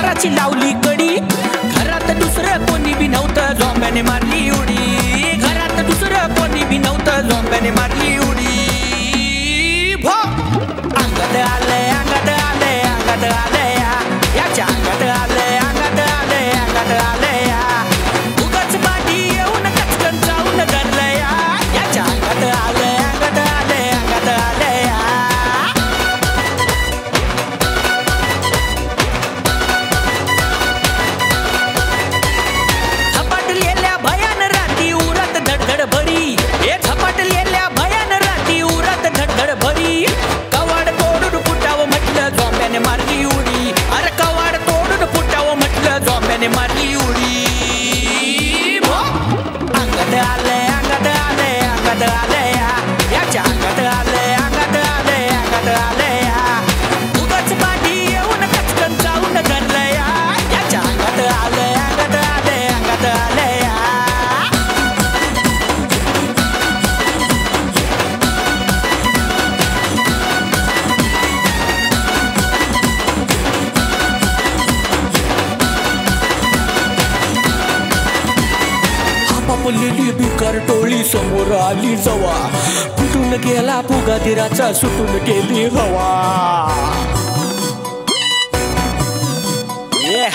दाराची लावली कडी घरात दुसरं कोणी बी नव्हतं झोंब्याने मारली उडी घरात दुसरं कोणी बी नव्हतं झोंब्याने मारली उडी भो अंगात आलंय अंगात आलंय अंगात आलंय याच्या अंगात आलंय अंगात आलंय अंगात आलंय उगाच पाठी येऊन कचकन जाऊन धरलंय याच्या अंगात आलंय अंगात आलंय अंगात आलंय झपाटलेल्या भयान राती उरात धडधड भरी हे झपाटलेल्या भयान राती उरात धडधड भरी कवाड तोडून फुटावं म्हटलं झोंब्याने मारली उडी अरे कवाड तोडून फुटावं म्हटलं झोंब्याने मारली उडी अंगात आलंय अंगात आलंय अंगात आलंय याच्या अंगात आलंय अंगात आलंय अंगात आलंय उगाच पाठी येऊन कचकन जाऊन धरलंय याच्या अंगात आलंय अंगात आलंय अंगात आलंय पापलेली बिकार टोळी समोर आली जवा फुटून गेला फुगा दिराचा सुटून गेली हवा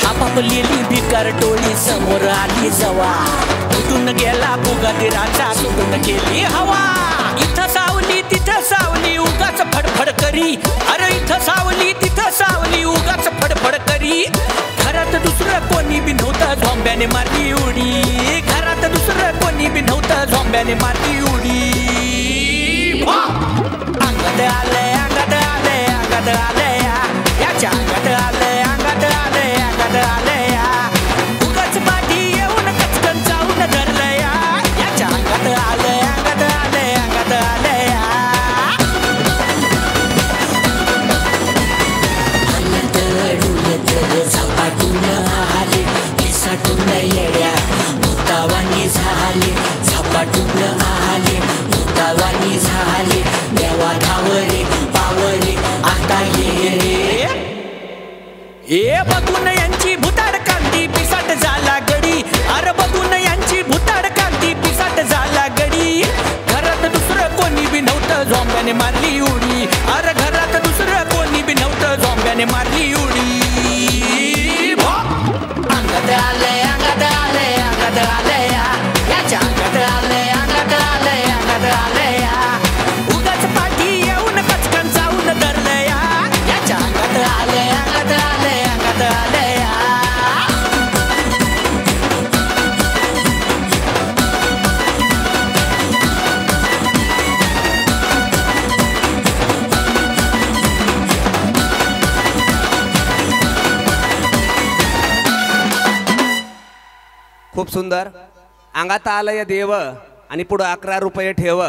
हा पापलेली बिकार टोळी समोर आली जवा फुटून गेला फुगा दिराचा सुटून गेली हवा इथं सावली तिथं सावली उगाच फडफड करी अरे इथं सावली तिथं सावली उगाच फडफड करी घरात दुसरं कोणी बी नव्हतं झोंब्याने मारली उडी घरात दुसरं कोणी बी नव्हतं झोंब्याने मारली उडी अंगात आलंय अंगात आलंय अंगात आलंय याच्या अंगात आलंय अंगात आलंय अंगात आलंय उगाच पाठी येऊन कचकन जाऊन धरलंय याच्या अंगात आलंय अंगात आलंय अंगात आलंय झपाटून आले पिसाटून येड्या भूतावानी झाले झपाटून आले भूतावानी झाले देवा धावरे पावरे आता ये रे ए बघून यांची भुताड कांती पिसाट झाला गडी अरे बघून यांची भुताड कांती पिसाट झाला गडी घरात दुसरं कोणी बी नव्हतं झोंब्याने मारली उडी अरे घरात दुसरं कोणी बी नव्हतं झोंब्याने मारली उडी अंगात आलंय अंगात आलंय अंगात आलंय याच्या अंगात आलंय अंगात आलंय अंगात आलंय उगाच पाठी येऊन कचकन जाऊन धरलंय याच्या अंगात आलंय अंगात आलंय अंगात आलंय खूप सुंदर अंगात आलंय देव आणि पुढे 11 रुपये ठेव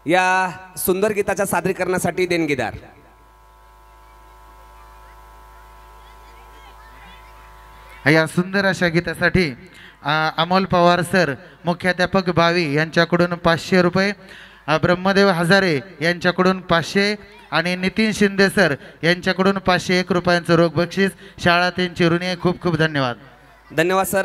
या सुंदर गीताच्या सादरीकरणासाठी देणगीदार या सुंदर अशा गीतासाठी अमोल पवार सर मुख्याध्यापक भावी यांच्याकडून 500 रुपये ब्रह्मदेव हजारे यांच्याकडून 500 आणि नितीन शिंदे सर यांच्याकडून 501 रुपयांचं रोख बक्षीस शाळा त्यांची ऋणी खूप खूप धन्यवाद धन्यवाद सर।